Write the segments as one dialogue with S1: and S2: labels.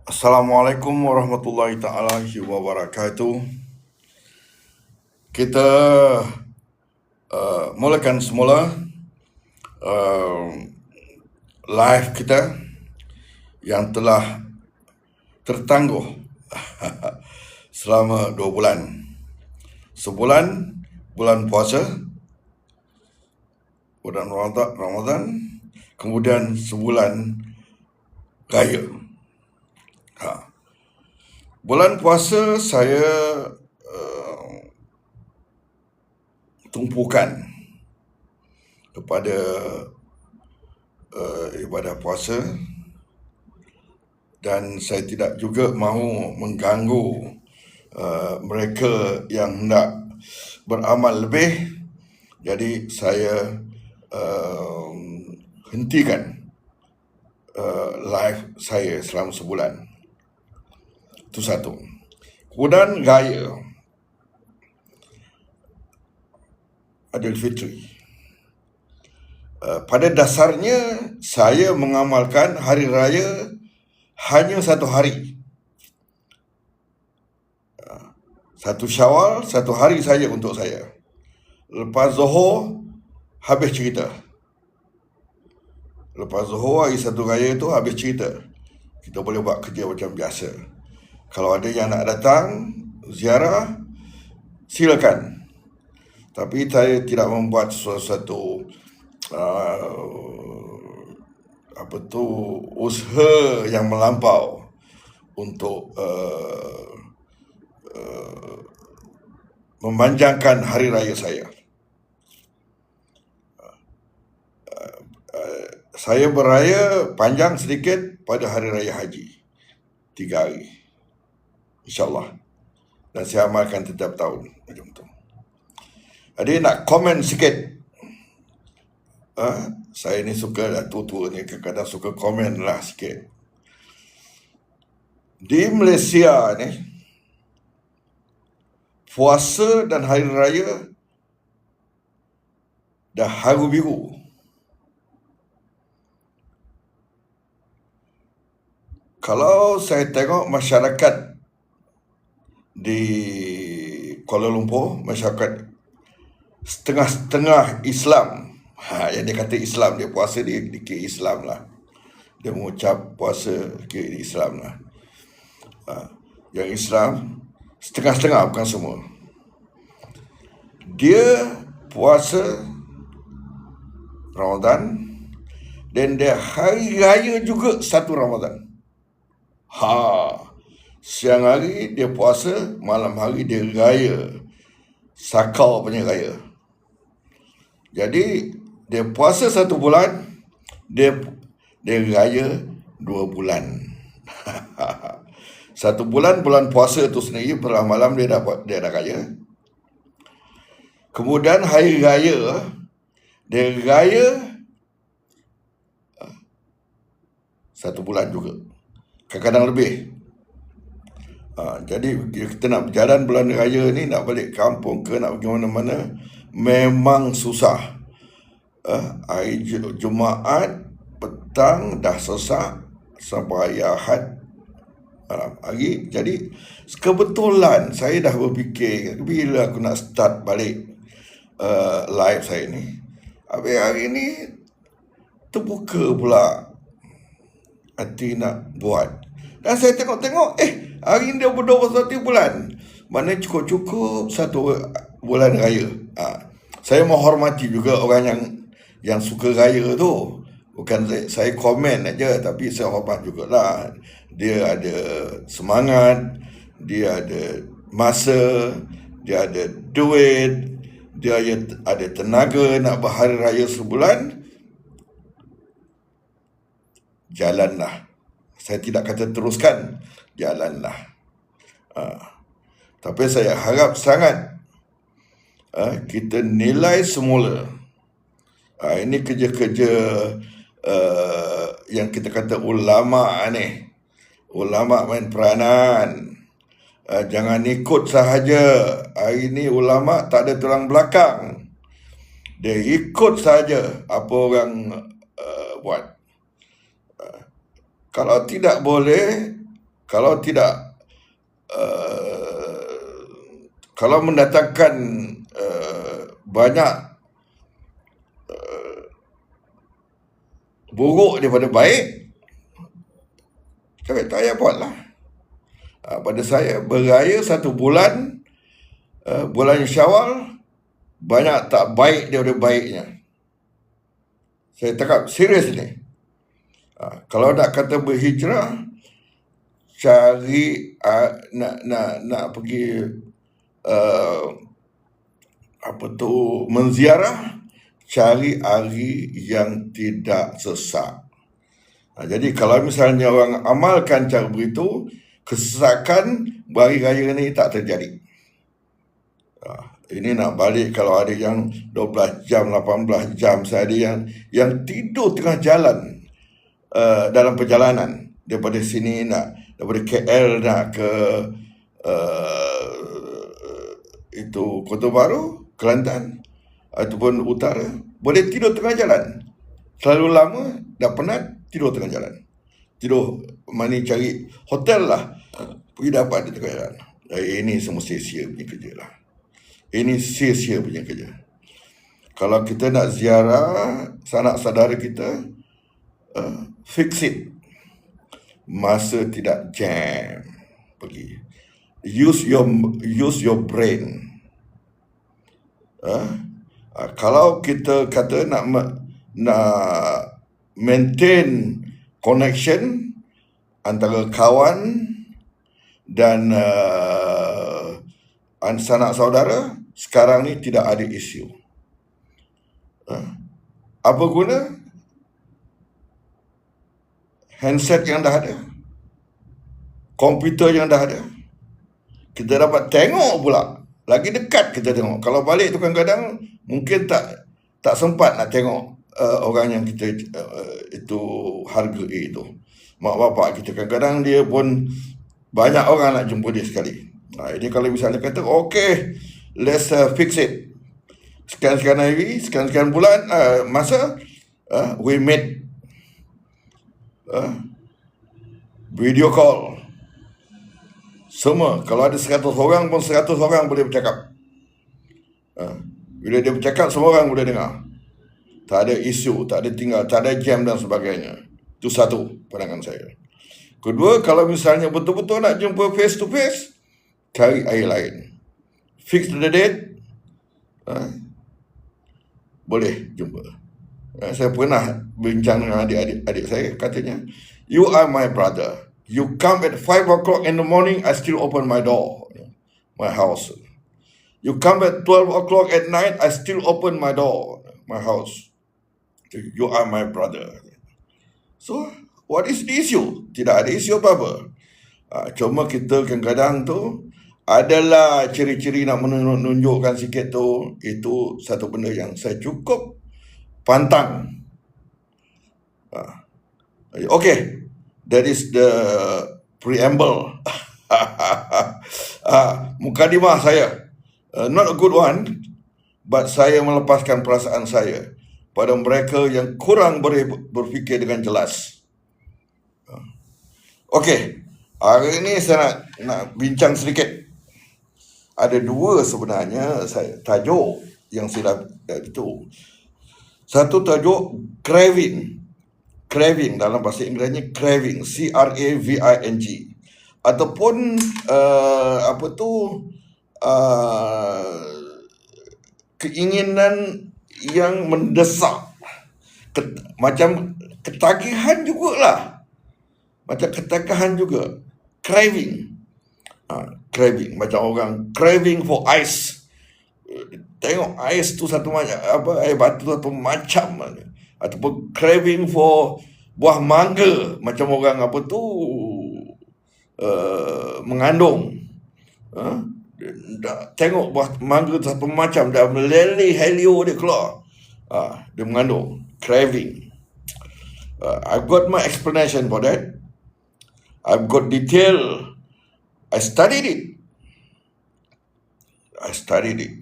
S1: Assalamualaikum warahmatullahi taala wabarakatuh. Kita mulakan semula uh, live kita yang telah tertangguh selama 2 bulan. Sebulan bulan puasa, bulan Ramadan, kemudian sebulan raya. Bulan puasa saya tumpukan kepada ibadah puasa, dan saya tidak juga mahu mengganggu mereka yang hendak beramal lebih. Jadi saya hentikan live saya selama sebulan. Itu satu. Kemudian raya Aidilfitri. Pada dasarnya saya mengamalkan hari raya hanya satu hari. Satu Syawal, satu hari saja untuk saya. Lepas Zuhur, habis cerita. Lepas Zuhur, hari satu raya itu habis cerita. Kita boleh buat kerja macam biasa. Kalau ada yang nak datang ziarah, silakan. Tapi saya tidak membuat sesuatu usaha yang melampau untuk memanjangkan hari raya saya. Saya beraya panjang sedikit pada hari raya haji, 3 hari, InsyaAllah. Dan saya amalkan setiap tahun macam tu. Jadi nak komen sikit. Saya ni suka dah tua-tua ni, kadang-kadang suka komen lah sikit. Di Malaysia ni, puasa dan hari raya dah haru biru. Kalau saya tengok masyarakat di Kuala Lumpur, masyarakat setengah-setengah Islam. Yang dia kata Islam, dia puasa dia kira Islam lah. Dia mengucap puasa kira Islam lah. Yang Islam setengah-setengah, bukan semua. Dia puasa Ramadan dan dia hari raya juga satu Ramadan. Siang hari dia puasa, malam hari dia raya. Sakau punya raya. Jadi dia puasa 1 bulan, dia raya 2 bulan. 1 bulan, bulan puasa tu sendiri, per malam dia dah raya. Kemudian hari raya, dia raya 1 bulan juga, kadang-kadang lebih. Jadi kita nak berjalan bulan raya ni, nak balik kampung ke nak pergi mana-mana, memang susah. Hari Jumaat petang dah sesak sampai hari Ahad malam hari. Jadi kebetulan saya dah berfikir bila aku nak start balik live saya ni. Habis hari ni terbuka pula hati nak buat. Dan saya tengok-tengok, hari ni dia ber-21 bulan. Mana cukup-cukup 1 bulan raya. Saya menghormati juga orang yang suka raya tu. Bukan saya komen aja, tapi saya hormat jugalah. Dia ada semangat, dia ada masa, dia ada duit, dia ada tenaga nak berhari raya sebulan. Jalanlah. Saya tidak kata teruskan, jalanlah. Tapi saya harap sangat kita nilai semula. Ini kerja-kerja yang kita kata ulama ni. Ulama main peranan. Jangan ikut sahaja. Hari ni ulama tak ada tulang belakang. Dia ikut saja apa orang buat. Kalau tidak boleh, Kalau tidak, kalau mendatangkan banyak buruk daripada baik, tak payah buatlah. Pada saya, beraya 1 bulan, bulan Syawal, banyak tak baik daripada baiknya. Saya cakap serius ni. Kalau nak kata berhijrah, cari nak pergi menziarah, cari hari yang tidak sesak. Jadi kalau misalnya orang amalkan cara begitu, kesesakan hari raya ni tak terjadi. Ini nak balik, kalau ada yang 12 jam, 18 jam, saya ada yang tidur tengah jalan, dalam perjalanan daripada sini, daripada KL nak ke itu Kota Baru, Kelantan ataupun utara, boleh tidur tengah jalan. Terlalu lama dah penat, tidur tengah jalan. Tidur cari hotel lah, pergi dapat di tengah jalan. Ini semua sia-sia punya kerja lah. Ini sia-sia punya kerja. Kalau kita nak ziarah sanak saudara kita, fix it. Masa tidak jam, pergi. Use your brain. Kalau kita kata nak maintain connection antara kawan dan sanak saudara, sekarang ni tidak ada isu. Apa guna handset yang dah ada, komputer yang dah ada, kita dapat tengok pula, lagi dekat kita tengok. Kalau balik tu kadang-kadang mungkin tak sempat nak tengok orang yang kita itu hargai itu. Mak bapak kita kadang-kadang dia pun banyak orang nak jumpa dia sekali. Jadi kalau misalnya kata okay, let's fix it, sekian-sekian hari, sekian-sekian bulan, masa we meet, video call. Semua, kalau ada 100 orang pun 100 orang boleh bercakap. Bila dia bercakap, semua orang boleh dengar. Tak ada isu, tak ada tinggal, tak ada jam dan sebagainya. Itu satu pandangan saya. Kedua, kalau misalnya betul-betul nak jumpa face to face, cari air lain. Fix the date, boleh jumpa. Saya pernah bincang dengan adik saya, katanya, you are my brother. You come at 5 o'clock in the morning, I still open my door, my house. You come at 12 o'clock at night, I still open my door, my house. You are my brother. So, what is the issue? Tidak ada isu apa-apa. Cuma kita kadang-kadang tu adalah ciri-ciri nak menunjukkan sikit tu, itu satu benda yang saya cukup pantang. Okay, that is the preamble. Mukadimah saya, not a good one, but saya melepaskan perasaan saya pada mereka yang kurang boleh berfikir dengan jelas. Okay, hari ini saya nak bincang sedikit. Ada dua sebenarnya tajuk yang saya itu. Satu tajuk craving. Craving dalam bahasa Inggerisnya craving, C-R-A-V-I-N-G, ataupun keinginan yang mendesak, macam ketagihan jugalah, macam ketagihan juga, craving. Craving macam orang craving for ice. Tengok ais tu satu macam air batu satu macam, ataupun craving for buah mangga, macam orang mengandung. Tengok buah mangga satu macam, dah meleleh helio dia keluar. Dia mengandung. Craving. I've got my explanation for that. I've got detail. I studied it.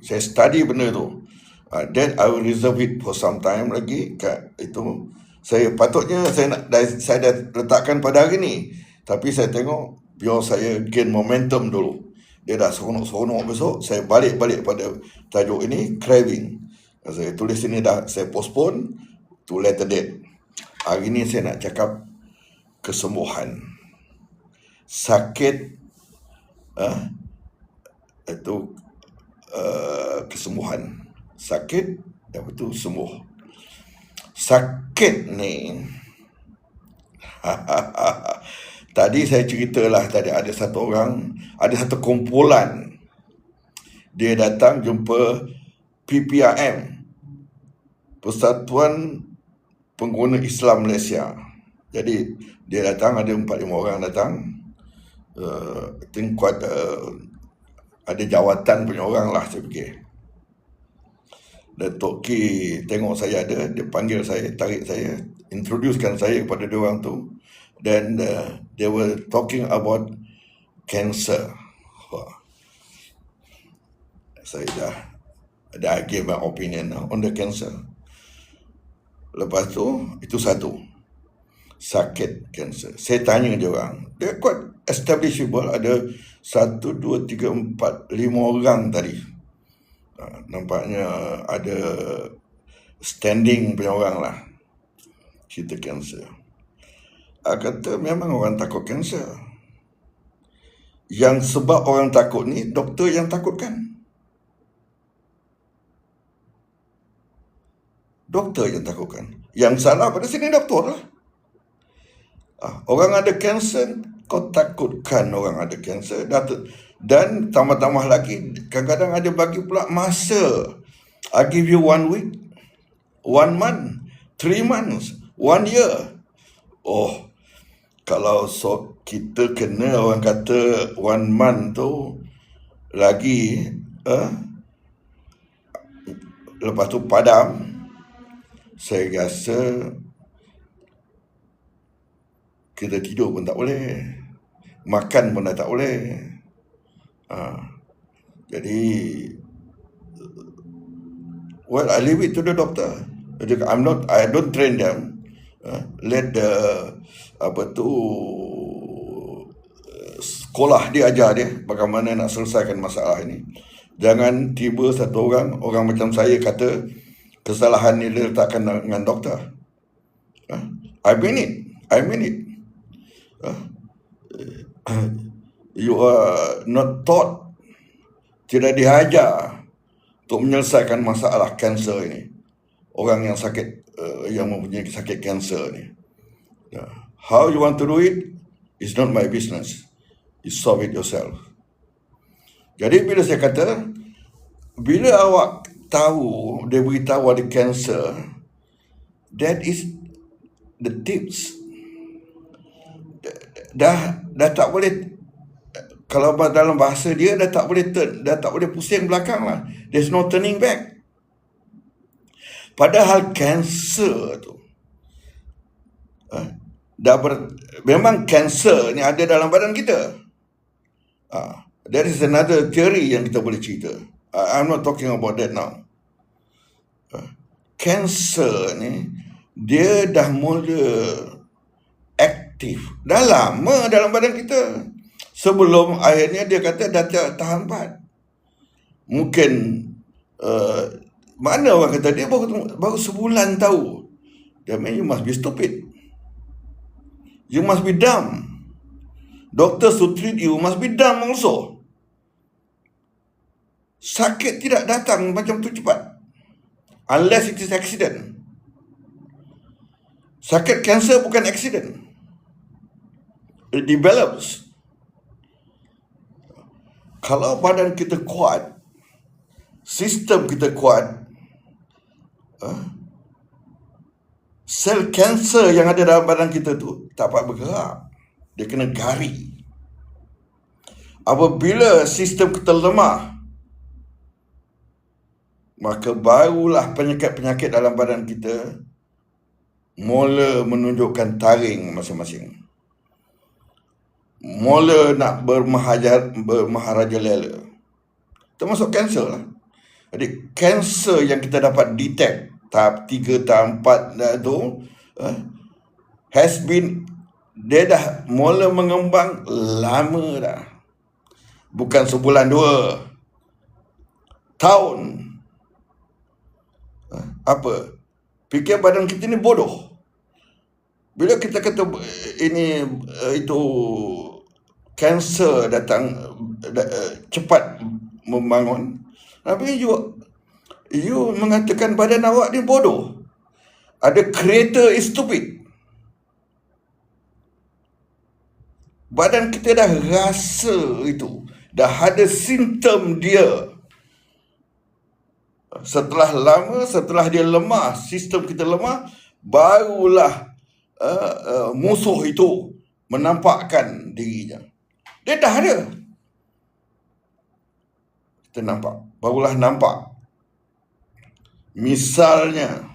S1: Saya study benda tu. Then I will reserve it for some time lagi. Itu saya patutnya saya dah letakkan pada hari ni, tapi saya tengok biar saya gain momentum dulu. Dia dah seronok-seronok besok, saya balik pada tajuk ini, craving. Saya tulis ini dah, saya postpone to later date. Hari ni saya nak cakap kesembuhan. Sakit itu kesembuhan. Sakit dan betul sembuh. Sakit ni tadi saya ceritalah, tadi ada satu orang, ada satu kumpulan, dia datang jumpa PPRM, Persatuan Pengguna Islam Malaysia. Jadi dia datang, ada 4-5 orang datang, I think quite ada jawatan punya orang lah, saya fikir. Datuk Ki tengok saya ada, dia panggil saya, tarik saya, introducekan saya kepada dia orang tu. Then they were talking about cancer. Saya dah give my opinion on the cancer. Lepas tu, itu satu, sakit cancer. Saya tanya dia orang, dia quite establishable, ada 1, 2, 3, 4, 5 orang tadi. Nampaknya ada standing punya orang lah, cerita kanser. Kata memang orang takut kanser. Yang sebab orang takut ni, doktor yang takutkan. Doktor yang takutkan. Yang salah pada sini doktor lah. Orang ada kanser, kau takutkan orang ada kanser. Dan tambah-tambah lagi, kadang-kadang ada bagi pula masa. I give you 1 week, 1 month, 3 months, 1 year. Oh, kalau kita kena orang kata 1 month tu, lagi lepas tu padam, saya rasa kita tidur pun tak boleh, makan pun dah tak boleh. Jadi well, I leave it to the doctor. I don't train them. Let the sekolah dia ajar dia bagaimana nak selesaikan masalah ini. Jangan tiba satu orang macam saya kata kesalahan ni diletakkan dengan doktor. I mean it. You are not taught, tidak diajar untuk menyelesaikan masalah kanser ini. Orang yang sakit, yang mempunyai sakit kanser ni. How you want to do it is not my business. You solve it yourself. Jadi bila saya kata, bila awak tahu, dia beritahu ada kanser, that is the tips. Dah tak boleh, kalau dalam bahasa dia dah tak boleh pusing belakang lah. There's no turning back. Padahal kanser tu memang kanser ni ada dalam badan kita. There is another theory yang kita boleh cerita. I'm not talking about that now. Kanser ni dia dah mula aktif, dah lama dalam badan kita. Sebelum akhirnya dia kata dah tahan part. Mungkin mana orang kata dia baru sebulan tahu. That means you must be stupid. You must be dumb. Doctors who treat you must be dumb also. Sakit tidak datang macam tu cepat, unless it is accident. Sakit kanser bukan accident. It develops. Kalau badan kita kuat, sistem kita kuat, sel kanser yang ada dalam badan kita tu tak dapat bergerak. Dia kena gari. Apabila sistem kita lemah, maka barulah penyakit-penyakit dalam badan kita mula menunjukkan taring masing-masing. Mula nak bermaharaja lela. Termasuk kanser lah. Jadi kanser yang kita dapat detect tahap 3, tahap 4 tu has been dia dah mula mengembang lama dah. Bukan sebulan 2 tahun. Apa? Fikir badan kita ni bodoh. Bila kita kata ini itu kanser datang cepat membangun, tapi you mengatakan badan awak ni bodoh. Ada creator is stupid. Badan kita dah rasa itu, dah ada simptom dia. Setelah dia lemah, sistem kita lemah, barulah musuh itu menampakkan dirinya. Dia dah ada. Kita barulah nampak. Misalnya,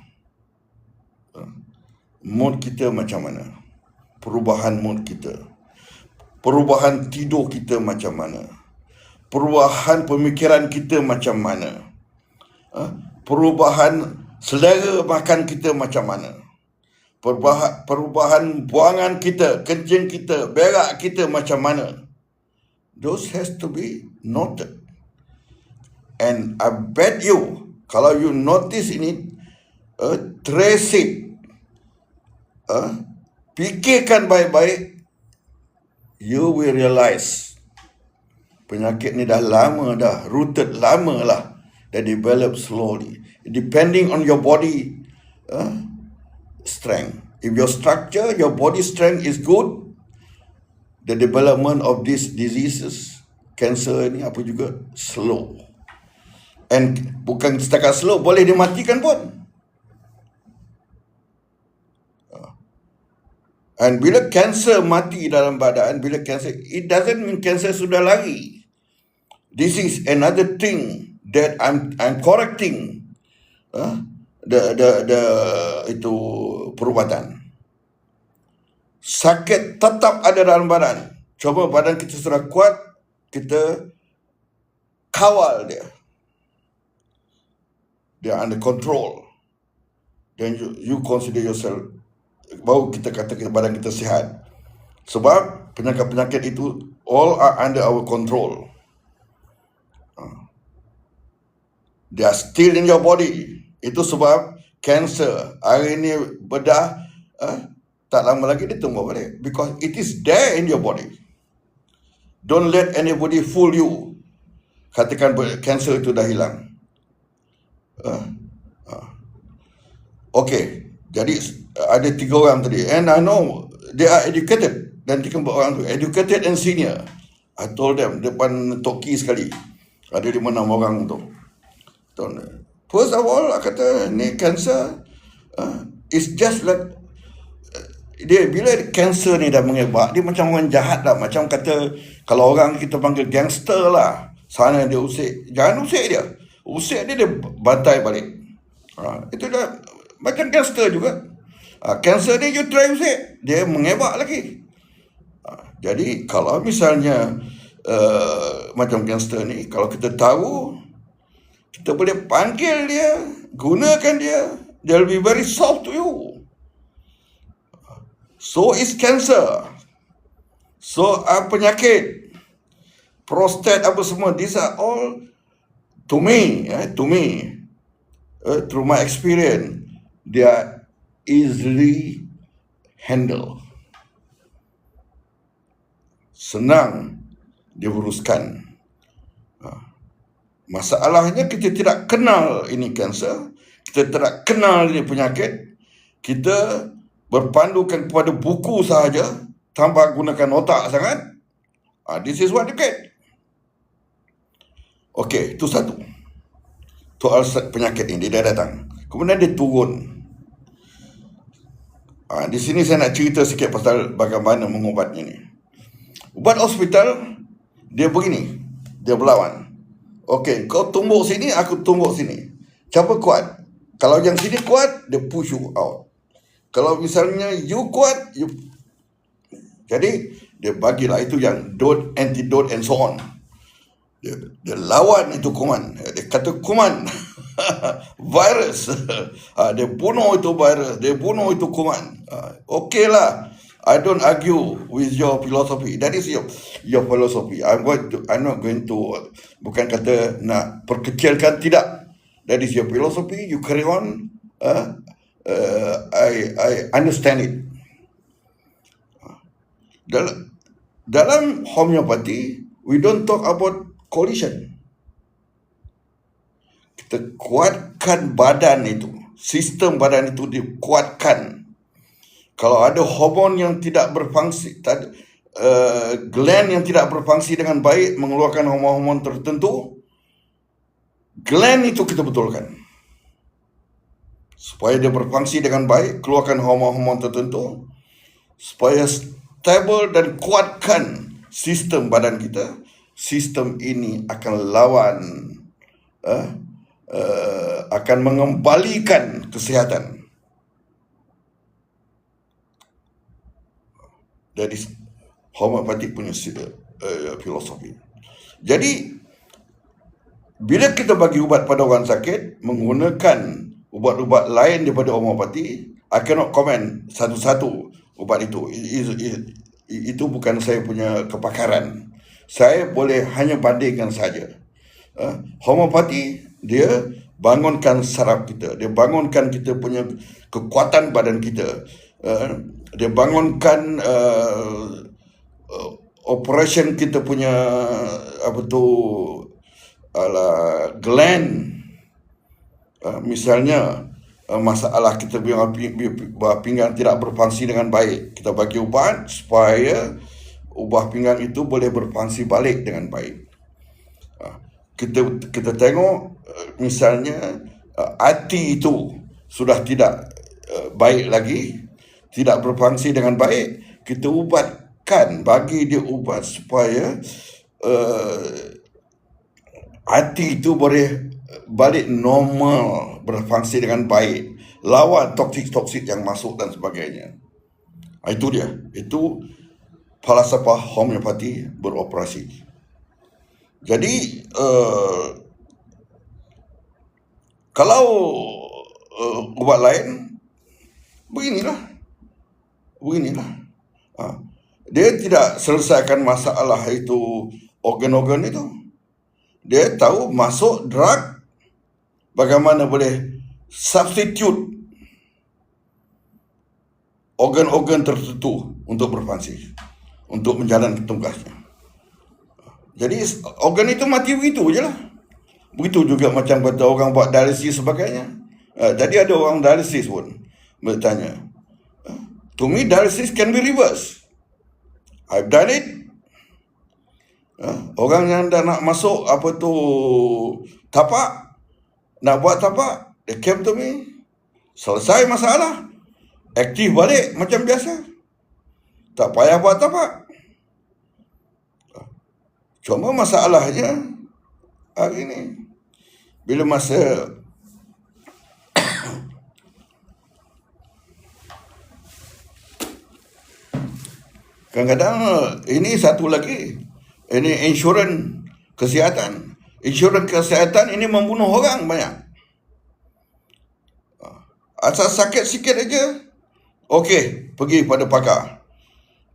S1: mood kita macam mana? Perubahan mood kita. Perubahan tidur kita macam mana? Perubahan pemikiran kita macam mana? Perubahan selera makan kita macam mana? Perubahan buangan kita, kencing kita, berak kita macam mana? Those has to be noted. And I bet you, kalau you notice ini, trace it, fikirkan baik-baik, you will realize penyakit ni dah lama dah, rooted lama lah, dah develop slowly. Depending on your body strength. If your structure, your body strength is good, the development of these diseases, cancer ni apa juga, slow. And bukan setakat slow, boleh dimatikan pun. And bila kanser mati dalam badan, bila kanser, it doesn't mean kanser sudah lari. This is another thing that I'm correcting. Itu perubatan. Sakit tetap ada dalam badan. Coba badan kita sudah kuat, kita kawal dia. Dia under control. Then you consider yourself, baru kita kata badan kita sihat. Sebab penyakit-penyakit itu all are under our control. They are still in your body. Itu sebab cancer hari ini bedah, tak lama lagi dia tumbuh balik. Because it is there in your body. Don't let anybody fool you. Katakan cancer itu dah hilang. Okay, jadi ada 3 orang tadi, and I know they are educated. Dan 3 orang tu educated and senior. I told them depan Toki sekali, ada 5-6 orang tu. First of all, I kata ni cancer, it's just like dia bila cancer ni dah mengebak, dia macam orang jahat lah. Macam kata kalau orang kita panggil gangster lah, sana dia usik, jangan usik dia. Usik dia bantai balik. Itu dah macam gangster juga. Cancer ni you try usik, dia mengebak lagi. Jadi kalau misalnya macam gangster ni, kalau kita tahu, kita boleh panggil dia, gunakan dia, they'll be very soft to you. So is cancer. So penyakit prostat apa semua, these are all to me, through my experience, they are easily handled. Senang diuruskan. Masalahnya kita tidak kenal ini kanser, kita tidak kenal ini penyakit, kita berpandukan kepada buku sahaja tanpa gunakan otak sangat. This is what you get. Okey, itu satu. Soal penyakit ini dia datang, kemudian dia turun. Di sini saya nak cerita sikit pasal bagaimana mengubatnya ni. Ubat hospital dia begini, dia berlawan. Okey, kau tumbuk sini, aku tumbuk sini. Siapa kuat? Kalau yang sini kuat, dia push you out. Kalau misalnya you kuat, jadi dia bagilah itu yang dot, antidote and so on. Dia lawan itu kuman. Dia kata kuman virus. Dia bunuh itu virus, dia bunuh itu kuman. Okeylah. I don't argue with your philosophy. That is your philosophy. I'm not going to, bukan kata nak perkecilkan, tidak. That is your philosophy. You carry on. I understand it. Dalam homeopathy, we don't talk about coalition. Kita kuatkan badan itu, sistem badan itu dikuatkan. Kalau ada hormon yang tidak berfungsi, gland yang tidak berfungsi dengan baik, mengeluarkan hormon-hormon tertentu, gland itu kita betulkan supaya dia berfungsi dengan baik, keluarkan hormon-hormon tertentu, supaya stable dan kuatkan sistem badan kita. Sistem ini akan lawan, akan mengembalikan kesihatan. That is homeopathic punya filosofi. Jadi bila kita bagi ubat pada orang sakit menggunakan ubat-ubat lain daripada homeopati, I cannot comment satu-satu ubat itu. Itu bukan saya punya kepakaran. Saya boleh hanya bandingkan saja. Homeopati dia bangunkan saraf kita, dia bangunkan kita punya kekuatan badan kita. Dia bangunkan operation kita punya gland. Misalnya masalah kita punya pinggang tidak berfungsi dengan baik, kita bagi ubat supaya ubah pinggang itu boleh berfungsi balik dengan baik. Kita tengok misalnya hati itu sudah tidak baik lagi, tidak berfungsi dengan baik, kita ubatkan, bagi dia ubat supaya hati itu boleh balik normal, berfungsi dengan baik, lawan toksik-toksik yang masuk dan sebagainya. Itu dia. Itu falsafah homeopati beroperasi. Jadi kalau ubat lain beginilah. Dia tidak selesaikan masalah itu, organ-organ itu. Dia tahu masuk drug, bagaimana boleh substitute organ-organ tertentu untuk berfungsi, untuk menjalankan tugasnya. Jadi organ itu mati begitu je lah. Begitu juga macam kata orang buat dialisis sebagainya. Jadi ada orang dialisis pun bertanya, to me dialysis can be reversed. I've done it. Orang yang dah nak masuk tapak, nak buat tapak, they came to me, selesai masalah, aktif balik macam biasa, tak payah buat tapak. Cuma masalahnya hari ini, bila masa kadang-kadang ini satu lagi, ini insurans kesihatan. Insurans kesihatan ini membunuh orang banyak. Asal sakit sikit aja, okey, pergi pada pakar.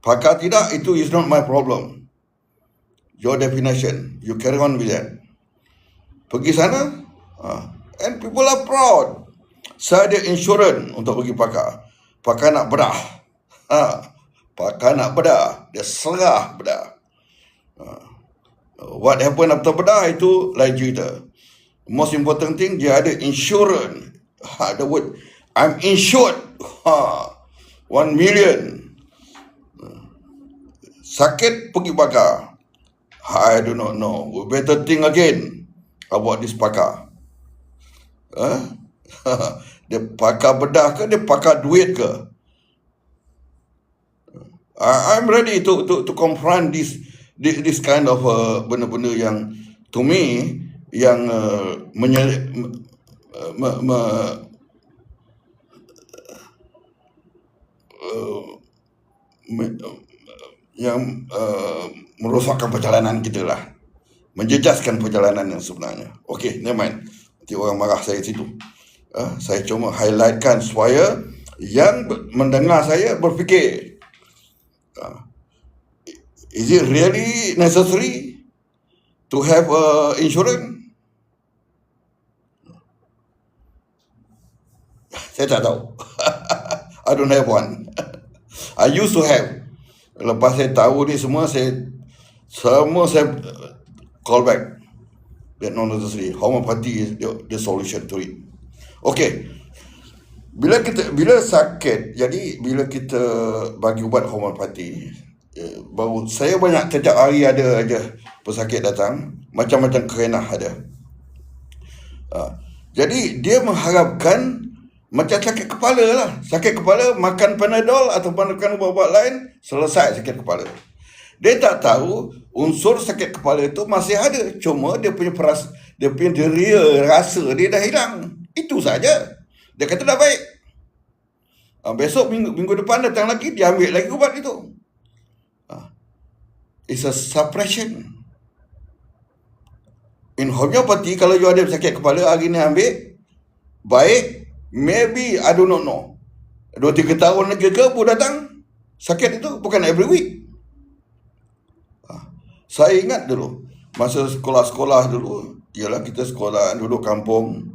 S1: Pakar tidak, itu is not my problem. Your definition, you carry on with that. Pergi sana, and people are proud. Saya ada insurans untuk pergi pakar. Pakar nak bedah. Pakar nak bedah, dia serah bedah. What happen after bedah itu lain cerita. Most important thing, dia ada insurance. The word, I'm insured. 1 million. Sakit pergi pakar. I do not know. We better think again about this pakar. Dia pakar bedah ke, dia pakar duit ke? I'm ready to confront this kind of benda-benda yang to me yang merosakkan perjalanan kita lah, menjejaskan perjalanan yang sebenarnya. Okey, never mind. Nanti orang marah saya situ. Saya cuma highlightkan supaya yang mendengar saya berfikir. Uh, is it really necessary to have insurance? Saya tak tahu. I don't have one. I used to have. Lepas saya tahu ni semua, saya call back. That not necessary. Homeopathy is the solution to it. Okay. Bila sakit, jadi bila kita bagi ubat homeopati, baru saya banyak setiap hari ada aja pesakit datang, macam-macam kerenah ada. Jadi dia mengharapkan macam sakit kepala lah. Sakit kepala, makan Panadol atau makan ubat-ubat lain, selesai sakit kepala. Dia tak tahu unsur sakit kepala itu masih ada. Cuma dia punya deria rasa dia dah hilang. Itu saja. Dia kata dah baik. Besok minggu depan datang lagi, dia ambil lagi ubat itu. It's a suppression. In homeopathy, kalau you ada sakit kepala, hari ni ambil, baik, maybe, I do not know. 2-3 tahun lagi ke pun datang, sakit itu bukan every week. Saya ingat dulu, masa sekolah-sekolah dulu, ialah kita sekolah duduk kampung,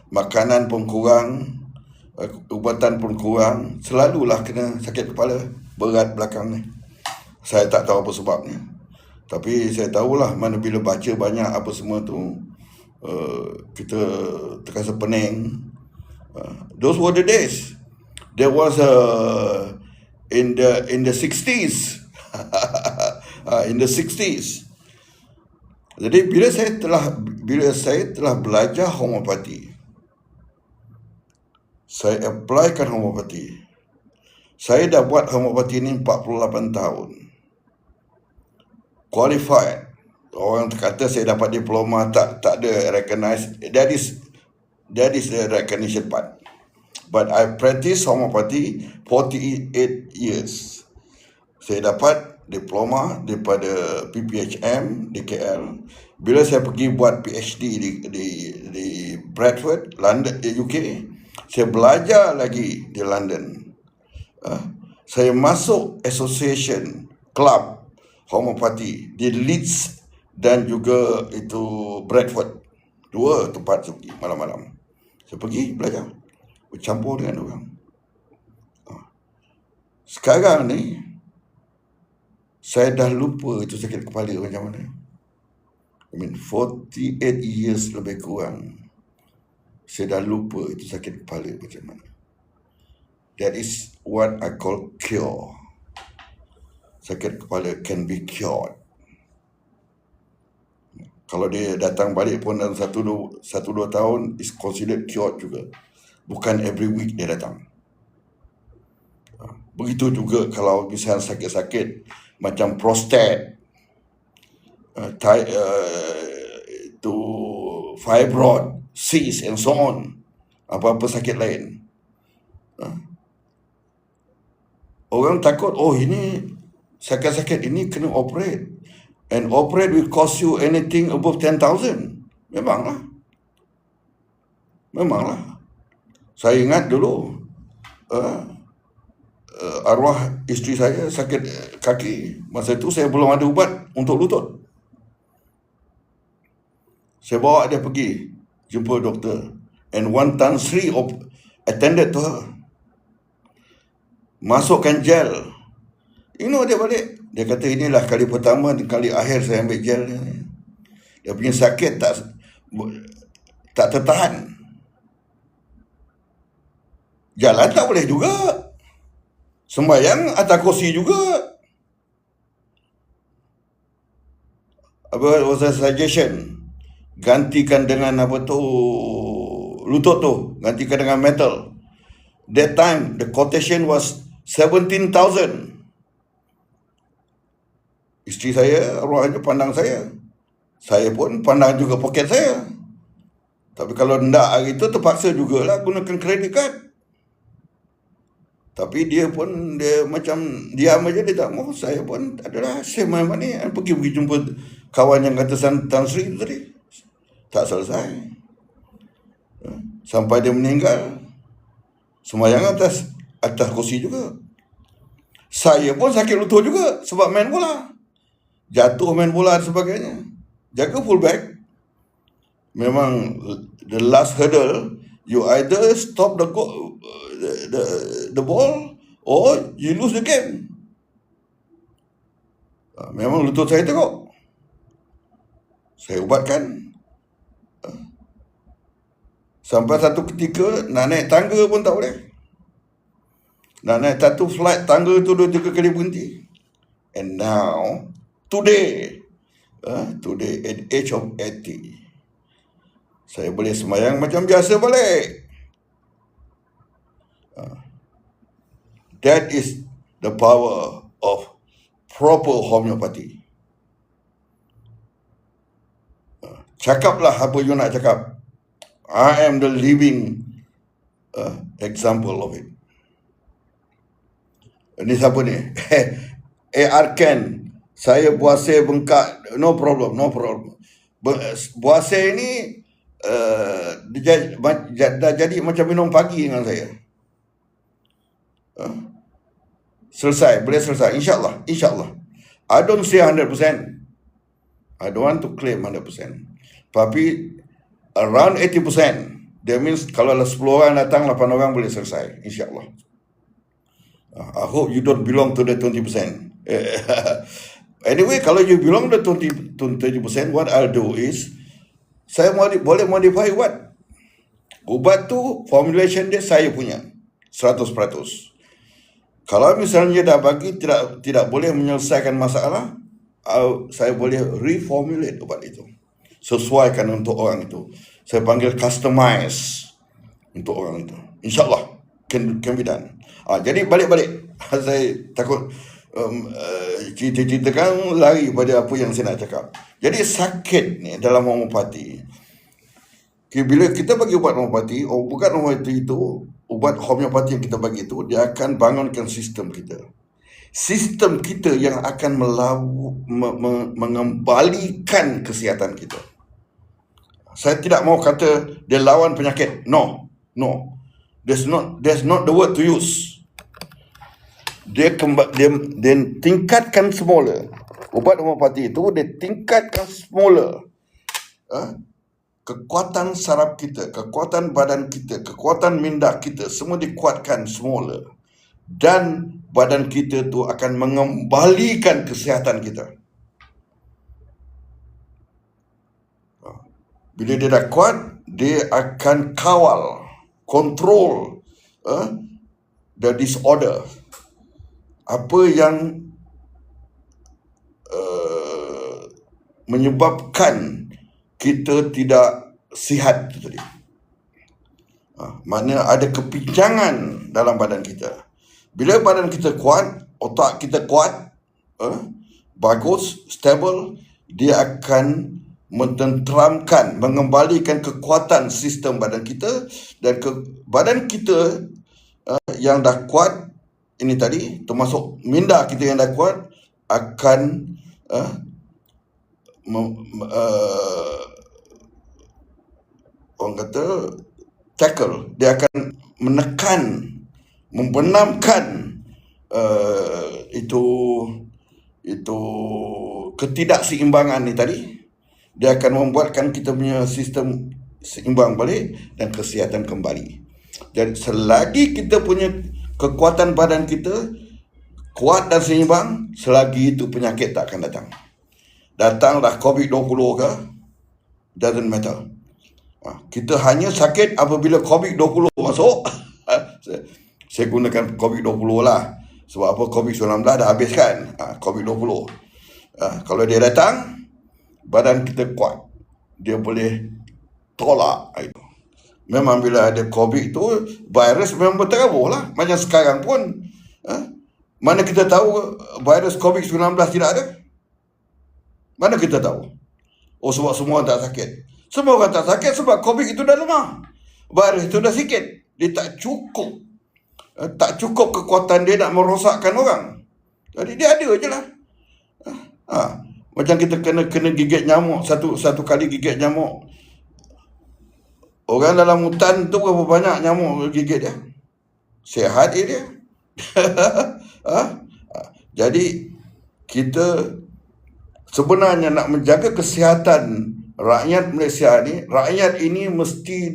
S1: makanan pun kurang, ubatan pun kurang, selalulah kena sakit kepala berat belakang ni. Saya tak tahu apa sebabnya, tapi saya tahulah mana bila baca banyak apa semua tu, kita terasa pening. Those were the days. There was in the 60s. In the 60s. Jadi bila saya telah belajar homeopati, saya applykan homeopati. Saya dah buat homeopati ni 48 tahun. Qualified. Orang kata saya dapat diploma, tak ada recognized. That is the recognition part. But I practice homeopati 48 years. Saya dapat diploma daripada PPHM di KL. Bila saya pergi buat PhD di Bradford, London, UK, saya belajar lagi di London. Saya masuk association club homeopati di Leeds dan juga itu Bradford. 2 tempat saya pergi malam-malam. Saya pergi belajar, bercampur dengan orang. Sekarang ni saya dah lupa itu sakit kepala macam mana. 48 years lebih kurang, saya dah lupa itu sakit kepala macam mana. That is what I call cure. Sakit kepala can be cured. Kalau dia datang balik pun dalam 1-2 tahun, is considered cured juga. Bukan every week dia datang. Begitu juga kalau misalnya sakit-sakit macam prostate, itu fibroid, cyst and so on, apa-apa sakit lain. Orang takut, oh ini sakit-sakit ini kena operate. And operate will cost you anything above 10,000. Memanglah. Saya ingat dulu, arwah isteri saya sakit kaki. Masa itu saya belum ada ubat untuk lutut. Saya bawa dia pergi jumpa doktor. And one Tan Sri attended to her. Masukkan gel. Dia balik. Dia kata inilah kali pertama dan kali akhir saya ambil gel ni. Dia punya sakit tak tertahan. Jalan tak boleh juga. Sembayang atas kursi juga. Apa was a suggestion? Gantikan dengan apa tu, lutut tu, gantikan dengan metal. That time the quotation was 17,000. Isteri saya, arwahnya pandang saya. Saya pun pandang juga poket saya. Tapi kalau hendak hari itu terpaksa jugalah gunakan kredit card. Tapi dia macam diam aja, dia tak mau. Saya pun adalah saya mana pergi jumpa kawan yang kata Tan Sri itu tadi. Tak selesai. Sampai dia meninggal. Sembahyang atas kursi juga. Saya pun sakit lutut juga sebab main bola. Jatuh main bola dan sebagainya. Jaga fullback. Memang the last hurdle, you either stop the ball or you lose the game. Memang lutut saya teruk. Saya ubatkan. Sampai satu ketika nak naik tangga pun tak boleh. Nak naik satu flight tangga tu 2-3 kali berhenti. And now, today at age of 80, saya boleh sembahyang macam biasa balik. That is the power of proper homeopathy. Cakaplah apa you nak cakap. I am the living example of it. Ini siapa ni? AR Ken. Saya buasai bengkak. No problem. Buasai ni dah jadi macam minum pagi dengan saya. Selesai. Boleh selesai. InsyaAllah. I don't say 100%. I don't want to claim 100%. Tapi around 80%. That means kalau 10 orang datang, 8 orang boleh selesai. InsyaAllah. I hope you don't belong to the 20%. Anyway, kalau you belong to the 20%, what I'll do is, saya boleh modify ubat. Ubat tu, formulation dia saya punya. 100%. Kalau misalnya dah bagi tidak boleh menyelesaikan masalah, saya boleh reformulate ubat itu. Sesuaikan untuk orang itu. Saya panggil customize untuk orang itu. InsyaAllah can be done. Jadi balik-balik. Saya takut cerita-ceritakan lari pada apa yang saya nak cakap. Jadi sakit ni dalam homeopati. Bila kita bagi ubat homeopati, ubat homeopati yang kita bagi itu, dia akan bangunkan sistem kita. Sistem kita yang akan mengembalikan kesihatan kita. Saya tidak mau kata dia lawan penyakit. No. That's not the word to use. Dia tingkatkan semula. Ubat homeopati itu dia tingkatkan semula. Kekuatan saraf kita, kekuatan badan kita, kekuatan minda kita, semua dikuatkan semula. Dan badan kita tu akan mengembalikan kesihatan kita. Bila dia dah kuat, dia akan kawal, control the disorder. Apa yang menyebabkan kita tidak sihat tu tadi. Mana ada kepincangan dalam badan kita. Bila badan kita kuat, otak kita kuat, bagus, stable, dia akan mententeramkan, mengembalikan kekuatan sistem badan kita, dan badan kita yang dah kuat ini tadi, termasuk minda kita yang dah kuat, akan orang kata tackle, dia akan menekan, membenamkan itu ketidakseimbangan ni tadi. Dia akan membuatkan kita punya sistem seimbang balik dan kesihatan kembali. Dan selagi kita punya kekuatan badan kita kuat dan seimbang, selagi itu penyakit tak akan datang. Datanglah COVID-20 ke, doesn't matter. Kita hanya sakit apabila COVID-20 masuk. Saya gunakan COVID-20 lah. Sebab apa, COVID-19 dah habis kan. COVID-20. Kalau dia datang, badan kita kuat. Dia boleh tolak itu. Memang bila ada COVID tu, virus memang berterabur lah. Macam sekarang pun. Mana kita tahu virus COVID-19 tidak ada? Mana kita tahu? Oh, sebab semua tak sakit. Semua orang tak sakit sebab COVID itu dah lemah. Virus itu dah sikit. Dia tak cukup. Tak cukup kekuatan dia nak merosakkan orang. Jadi dia ada je lah. Macam kita kena gigit nyamuk. Satu kali gigit nyamuk. Orang dalam hutan tu berapa banyak nyamuk gigit dia? Sihat dia. Jadi kita sebenarnya nak menjaga kesihatan rakyat Malaysia ni, rakyat ini mesti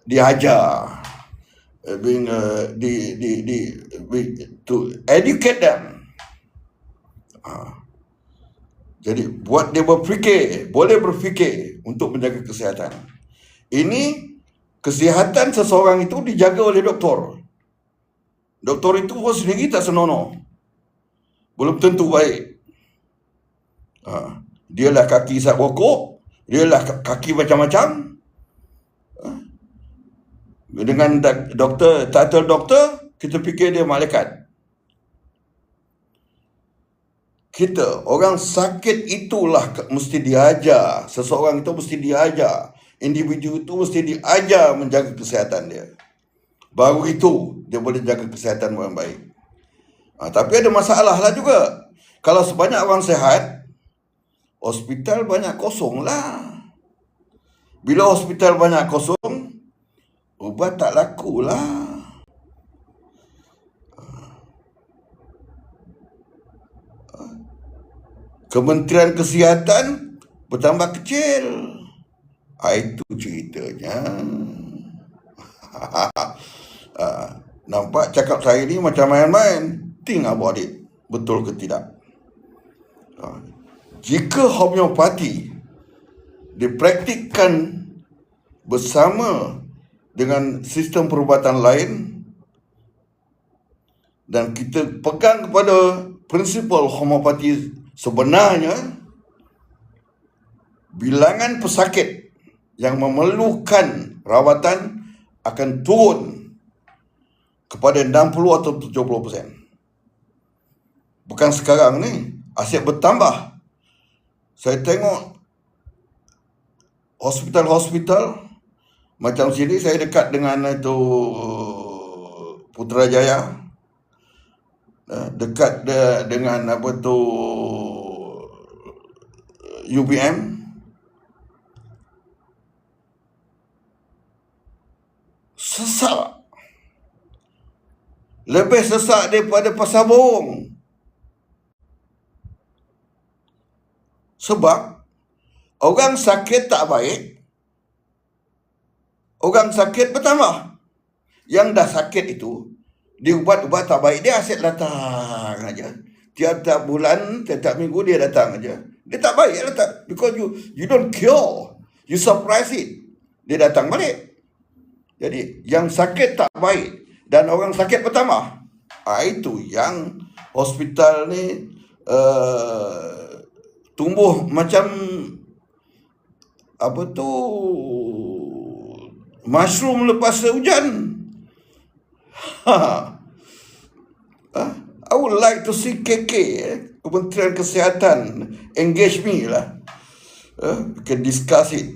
S1: diajar, to educate them. Jadi buat dia boleh berfikir untuk menjaga kesihatan. Ini kesihatan seseorang itu dijaga oleh doktor. Doktor itu pun sendiri tak senonoh, belum tentu baik. Dialah kaki isap rokok, dialah kaki macam-macam. Dengan doktor, title doktor, kita fikir dia malaikat. Kita, orang sakit itulah mesti diajar. Seseorang itu mesti diajar. Individu itu mesti diajar menjaga kesihatan dia. Baru itu dia boleh jaga kesihatan dengan baik. Tapi ada masalah lah juga. Kalau sebanyak orang sehat, hospital banyak kosong lah. Bila hospital banyak kosong, ubat tak laku lah. Kementerian Kesihatan bertambah kecil. Itu ceritanya. Nampak cakap saya ni macam main-main. Think about it. Betul ke tidak? Jika homeopati dipraktikkan bersama dengan sistem perubatan lain dan kita pegang kepada prinsipal homeopati sebenarnya, bilangan pesakit yang memerlukan rawatan akan turun kepada 60 atau 70%. Bukan sekarang ni, asyik bertambah. Saya tengok hospital-hospital macam sini, saya dekat dengan itu Putrajaya, dekat dengan apa tu UPM. Sesak. Lebih sesak daripada Pasar Borong. Sebab orang sakit tak baik, orang sakit bertambah. Yang dah sakit itu, diubat-ubat tak baik, dia asyik datang aja. Tiap-tiap bulan, tiap-tiap minggu dia datang aja. Dia tak baik datang. Because you don't cure. You surprise it. Dia datang balik. Jadi yang sakit tak baik dan orang sakit bertambah. Itu yang hospital ni tumbuh macam apa tu, mushroom lepas hujan. I would like to see KK, Kementerian Kesihatan, engage me lah. We can discuss it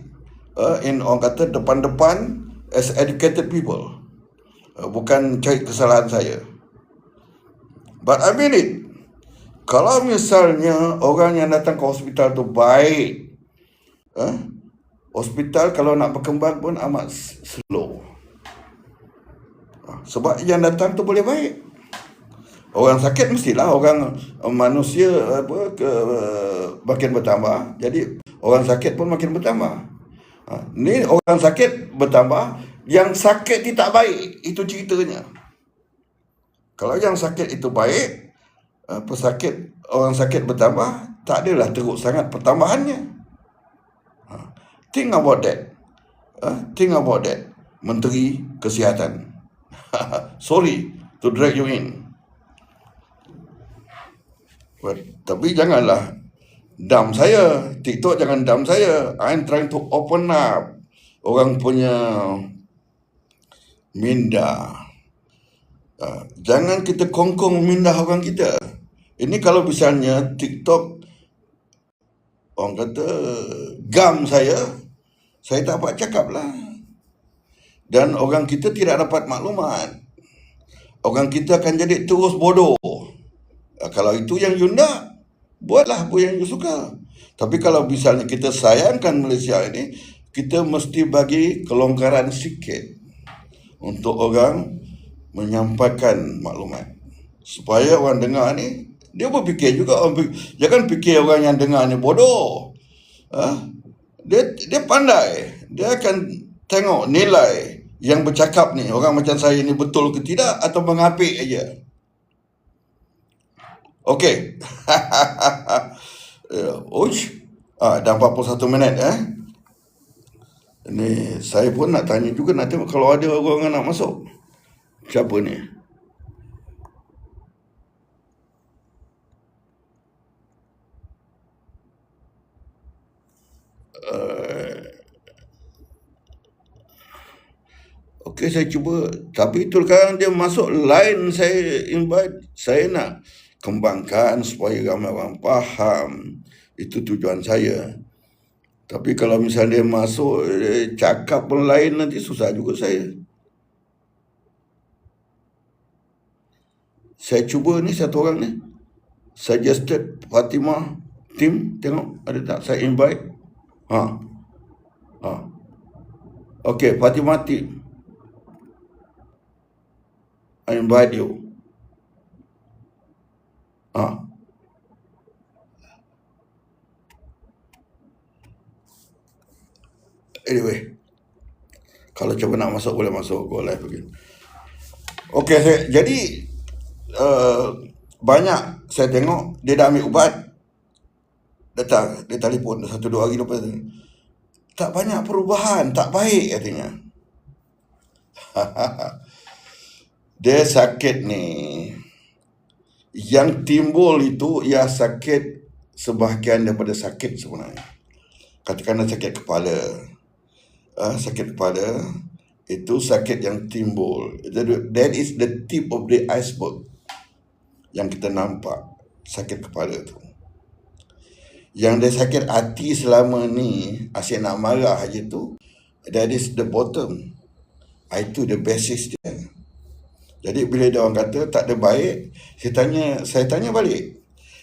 S1: in orang kata depan-depan as educated people. Bukan cari kesalahan saya. But I mean it. Kalau misalnya orang yang datang ke hospital tu baik, hospital kalau nak berkembang pun amat slow. Sebab yang datang tu boleh baik. Orang sakit mestilah orang manusia makin bertambah. Jadi orang sakit pun makin bertambah. Ni orang sakit bertambah, yang sakit ni tak baik. Itu ceritanya. Kalau yang sakit itu baik, orang sakit bertambah, tak adalah teruk sangat pertambahannya. Think about that. Think about that, Menteri Kesihatan. Sorry to drag you in. Tapi janganlah dam saya. TikTok jangan dam saya. I'm trying to open up orang punya minda. Jangan kita kongkong minda orang kita. Ini kalau misalnya TikTok orang kata gam saya tak dapat cakap lah. Dan orang kita tidak dapat maklumat. Orang kita akan jadi terus bodoh. Kalau itu yang you nak, buatlah apa yang you suka. Tapi kalau misalnya kita sayangkan Malaysia ini, kita mesti bagi kelonggaran sikit untuk orang menyampaikan maklumat. Supaya orang dengar ni Dia berfikir juga. Jangan fikir orang yang dengar ni bodoh. Dia pandai. Dia akan tengok nilai yang bercakap ni, orang macam saya ni betul ke tidak atau mengapik aja. Okey. Dah 41 minit Ni saya pun nak tanya juga, nak tengok kalau ada orang nak masuk. Siapa ni? Okey, saya cuba. Tapi itu sekarang dia masuk line saya invite. Saya nak kembangkan supaya ramai orang faham. Itu tujuan saya. Tapi kalau misalnya dia masuk, cakap pun lain, nanti susah juga saya. Saya cuba ni satu orang ni. Suggested Fatimah Tim. Tengok ada tak saya invite. Okey, Fatimah Tim. I invite you. Anyway, kalau cuba nak masuk boleh masuk, go live again. Okey, jadi banyak saya tengok dia dah ambil ubat, datang dia telefon 1-2 hari lepas tu, tak banyak perubahan, tak baik katanya. Dia sakit ni, yang timbul itu ia sakit sebahagian daripada sakit sebenarnya. Katakanlah sakit kepala. Sakit kepala itu sakit yang timbul. That is the tip of the iceberg yang kita nampak, sakit kepala tu. Yang dia sakit hati selama ni, asyik nak marah aja tu, that is the bottom. Itu the basis dia. Jadi bila dia orang kata tak ada baik, saya tanya balik.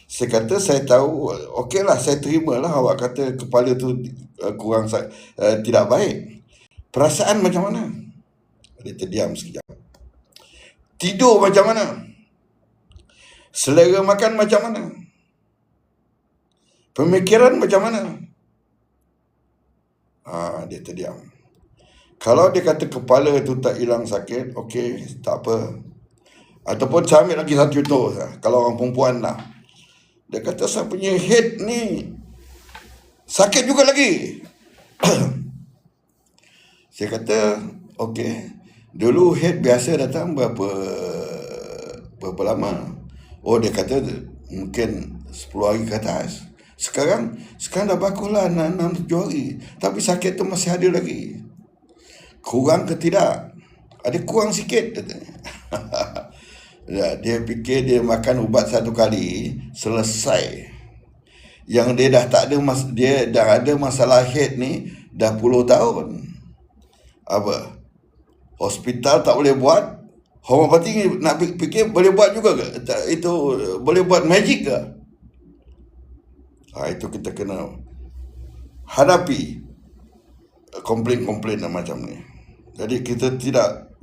S1: Saya kata saya tahu, okeylah, saya terimalah awak kata kepala tu kurang tidak baik. Perasaan macam mana? Dia terdiam sekejap. Tidur macam mana? Selera makan macam mana? Pemikiran macam mana? Dia terdiam. Kalau dia kata kepala tu tak hilang sakit, okey, tak apa. Ataupun saya ambil lagi satu contoh, kalau orang perempuan lah. Dia kata saya punya head ni sakit juga lagi. Saya kata, okey, dulu head biasa datang berapa lama? Dia kata mungkin 10 hari ke atas. Sekarang dah baguslah 6-7 hari. Tapi sakit tu masih ada lagi. Kurang ke tidak? Ada kurang sikit katanya. Dia fikir dia makan ubat satu kali selesai. Yang dia dah tak ada dia dah ada masalah head ni dah puluh tahun. Apa? Hospital tak boleh buat. Homeopati nak fikir boleh buat juga ke? Itu boleh buat magic ke? Itu kita kena hadapi komplain-komplain macam ni. Jadi kita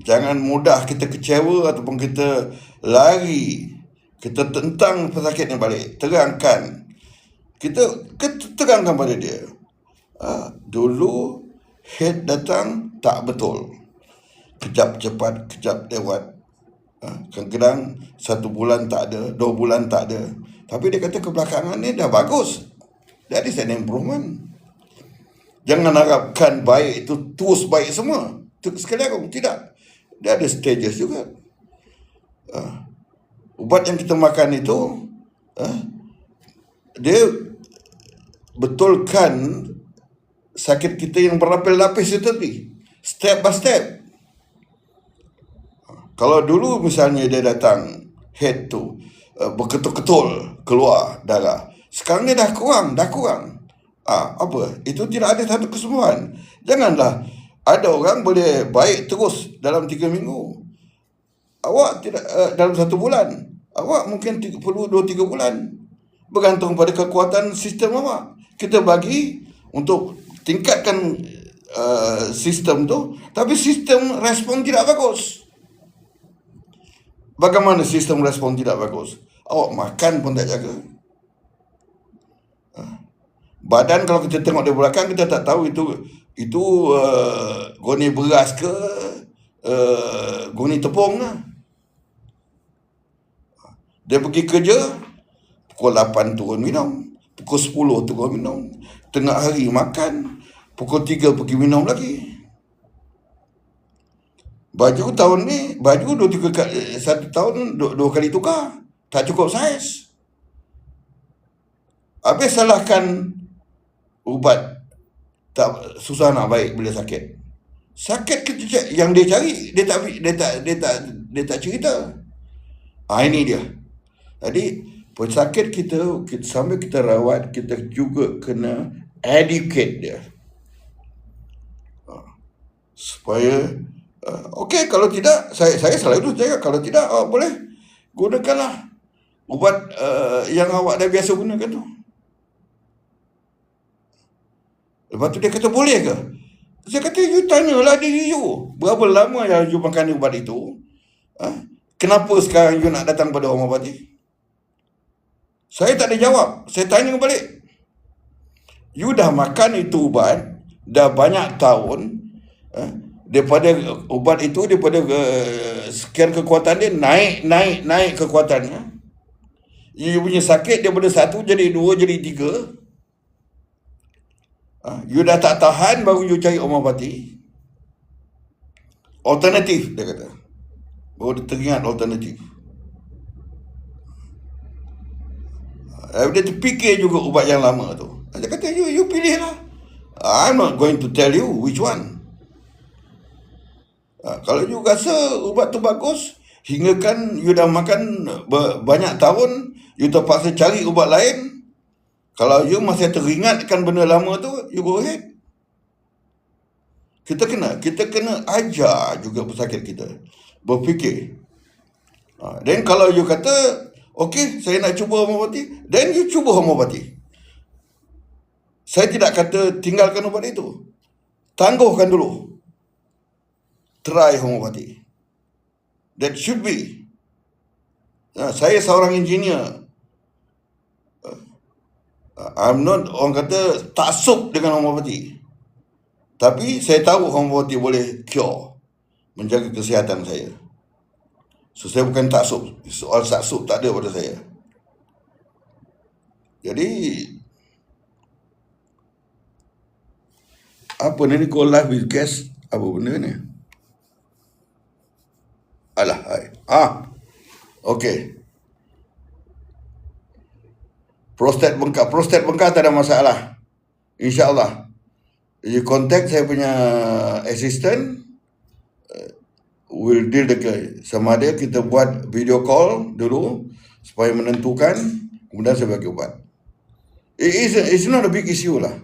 S1: jangan mudah kita kecewa ataupun kita lari, kita tentang pesakit ni balik. Terangkan. Kita terangkan pada dia. Dulu head datang tak betul. Kejap cepat, kejap lewat. Kadang-kadang 1 bulan tak ada, 2 bulan tak ada. Tapi dia kata kebelakangan ni dah bagus. That is an improvement. Jangan harapkan baik itu terus baik semua. Sekali aku tidak. Dia ada stages juga. Ubat yang kita makan itu, dia betulkan sakit kita yang berlapis-lapis itu tadi. Step by step. Kalau dulu misalnya dia datang head tu berketul-ketul keluar darah. Sekarang ni dah kurang. Apa? Itu tidak ada satu kesembuhan. Janganlah ada orang boleh baik terus dalam 3 minggu. Awak tidak dalam 1 bulan. Awak mungkin perlu 2-3 bulan. Bergantung pada kekuatan sistem awak. Kita bagi untuk tingkatkan sistem tu, tapi sistem respon tidak bagus. Bagaimana sistem respon tidak bagus? Awak makan pun tak jaga. Badan kalau kita tengok dari belakang, kita tak tahu itu goni beras ke goni tepung lah. Dia pergi kerja pukul 8 turun minum, pukul 10 turun minum, tengah hari makan, pukul 3 pergi minum lagi. Baju tahun ni, baju 2-3 kali, satu tahun 2 kali tukar, tak cukup saiz. Habis salahkan ubat, tak susah nak baik bila sakit. Sakit yang dia cari, dia tak cerita. Ini dia. Jadi pesakit kita sambil kita rawat, kita juga kena educate dia. Supaya okey, kalau tidak, saya selalu cakap, kalau tidak boleh gunakanlah ubat yang awak dah biasa gunakan tu. Lepas tu dia kata, boleh ke? Saya kata, you tanyalah diri you, berapa lama yang you makan ubat itu? Kenapa sekarang you nak datang pada homeopati? Saya tak ada jawab. Saya tanya balik, you dah makan itu ubat dah banyak tahun, daripada ubat itu, daripada sekian kekuatan dia, naik kekuatannya. You punya sakit daripada 1 jadi 2 jadi 3. You dah tak tahan, baru you cari homeopati. Alternatif, dia kata. Baru dia teringat alternatif. Dia terfikir juga ubat yang lama tu. Dia kata, you pilih lah. I'm not going to tell you which one. Kalau you rasa ubat tu bagus, hingga kan you dah makan banyak tahun, you terpaksa cari ubat lain. Kalau you masih teringatkan benda lama tu, you go ahead. Kita kena ajar juga pesakit kita berfikir. Then kalau you kata, okey, saya nak cuba homeopati, then you cuba homeopati. Saya tidak kata tinggalkan ubat itu. Tangguhkan dulu. Try homeopati. That should be. Saya seorang engineer. I'm not, orang kata, taksub dengan homeopati. Tapi saya tahu homeopati boleh cure, menjaga kesihatan saya. So saya bukan taksub. Soal taksub tak ada pada saya. Jadi apa ni, go live with guest, apa benda ni? Alah, hai. Okey. Prostat bengkak tak ada masalah. InsyaAllah. You contact saya punya assistant, will deal dengan sama ada kita buat video call dulu supaya menentukan, kemudian saya bagi ubat. It's not a big issue lah.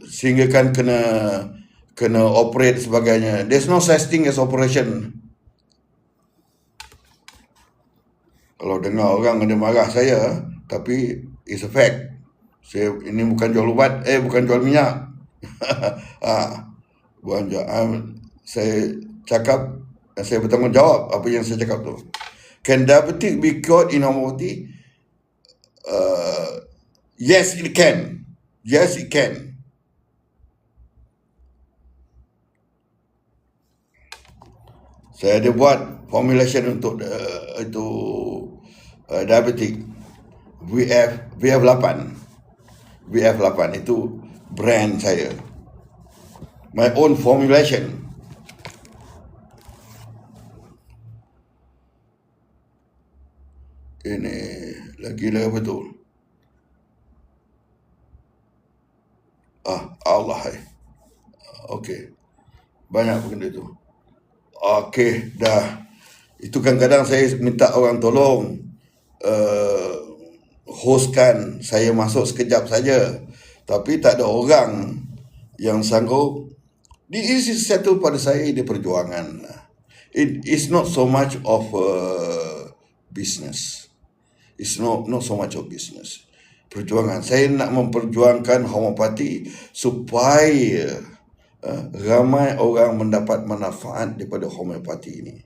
S1: Sehingga kan kena operate sebagainya. There's no such thing as operation. Kalau dengar orang ada marah saya, tapi it's a fact. Saya ini bukan jual ubat, bukan jual minyak. Bukan jual. Saya cakap, saya bertanggungjawab apa yang saya cakap tu. Can diabetic be cured in homeopathy? Yes, it can. Yes, it can. Saya ada buat formulation untuk diabetic. VF8 itu brand saya. My own formulation. Ini lagi betul. Allah. Okey. Banyak benda tu. Okey, dah. Itu kadang-kadang saya minta orang tolong hostkan saya masuk sekejap saja, tapi tak ada orang yang sanggup. This is settle pada saya di perjuangan. It is not so much of business. It's not so much of business. Perjuangan. Saya nak memperjuangkan homeopati supaya ramai orang mendapat manfaat daripada homeopati ini.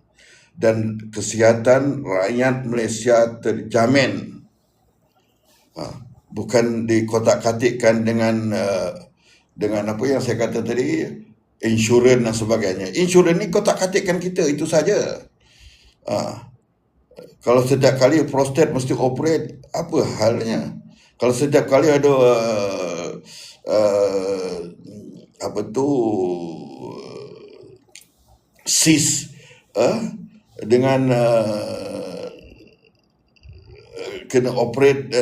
S1: dan kesihatan rakyat Malaysia terjamin. Bukan dikotak-katikkan dengan apa yang saya kata tadi, insurans dan sebagainya. Insurans ni kotak-katikkan kita, itu saja. Kalau setiap kali prostat mesti operate, apa halnya? Kalau setiap kali ada cyst dengan kena operate,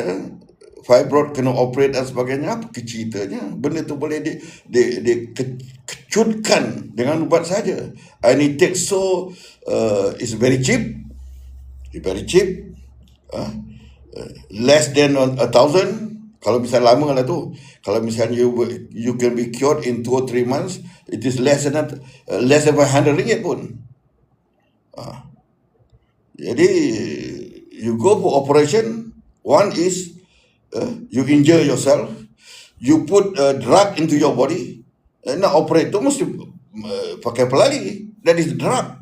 S1: fibroid kena operate dan sebagainya, apa ceritanya? Benda tu boleh dikecutkan dengan ubat saja. And it takes so it's very cheap, less than 1,000. Kalau misalnya lama lah tu, kalau misalnya you can be cured in 2 or 3 months, it is less than 100 ringgit pun. Jadi you go for operation. One is you injure yourself, you put a drug into your body. Nak operate tu mesti pakai pelali. That is drug.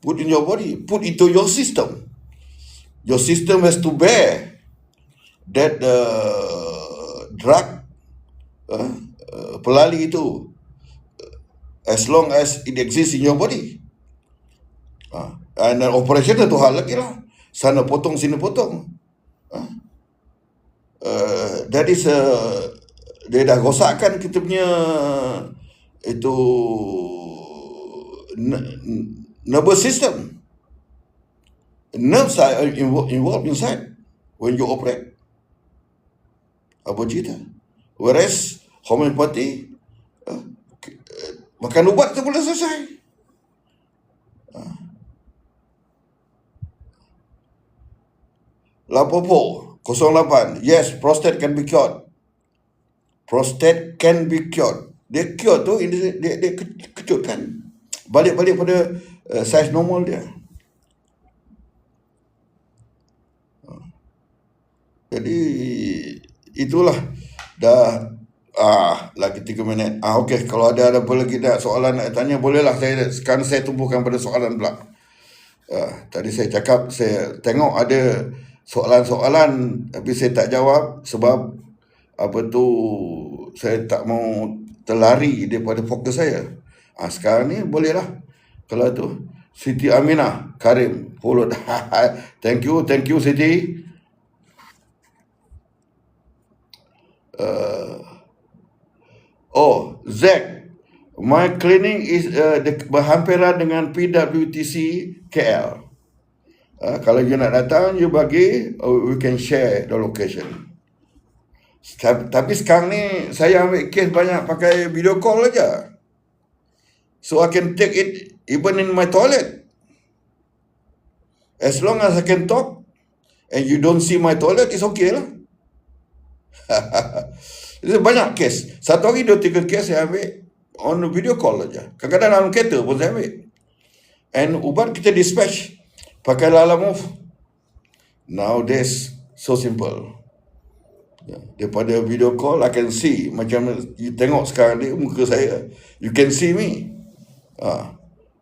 S1: Put in your body, put into your system. Your system has to bear that drug, pelali itu, as long as it exists in your body. And operation itu hal lagi lah. Sana potong, sini potong. That is dia dah rosakkan kita punya itu nervous system. Nerves are involved inside when you operate. Apa cerita? Whereas homeopathy, makan ubat tu boleh selesai. Lapopo 08. Yes, prostate can be cured. Prostate can be cured. Dia cure tu, dia kecutkan. Balik pada size normal dia. Jadi itulah dah lagi 3 minit. Okey, kalau ada apa lagi nak soalan nak tanya, bolehlah. Sekarang saya tumpukan pada soalan pula. Tadi saya cakap, saya tengok ada soalan-soalan tapi saya tak jawab sebab saya tak mau terlari daripada fokus saya. Sekarang ni bolehlah. Kalau tu Siti Aminah Karim follow. Thank you Siti. Zack, my clinic is berhampiran dengan PWTC KL. Kalau you nak datang, you bagi, we can share the location. Tapi sekarang ni saya ambil kes banyak pakai video call aja. So I can take it even in my toilet. As long as I can talk and you don't see my toilet, it's okay lah. Itu banyak kes. Satu hari 2-3 kes saya ambil on video call aja. Kadang-kadang dalam kereta pun saya ambil. And ubat kita dispatch pakai Lalamove. Nowadays so simple. Daripada video call I can see, macam you tengok sekarang ni muka saya, you can see me.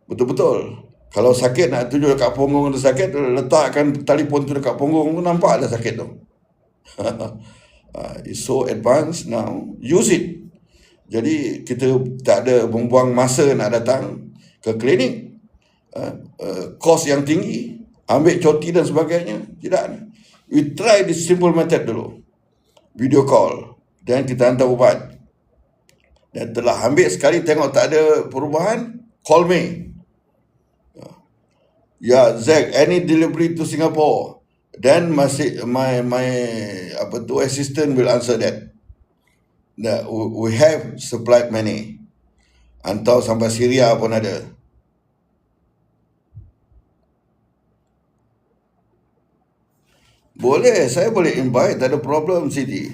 S1: Betul-betul. Kalau sakit nak tunjuk dekat punggung ada sakit, letakkan telefon tu dekat punggung tu, nampak ada sakit tu. It's so advanced now. Use it. Jadi kita tak ada buang masa nak datang ke klinik, kos yang tinggi, ambil cuti dan sebagainya. Tidak. We try this simple method dulu, video call, dan kita hantar ubat. Dan telah ambil sekali, tengok tak ada perubahan, call me. Ya, Zack, any delivery to Singapore? Then masih my assistant will answer that. We have supplied many. Hantar sampai Syria pun ada. Boleh, saya boleh invite, tak ada problem. Siti,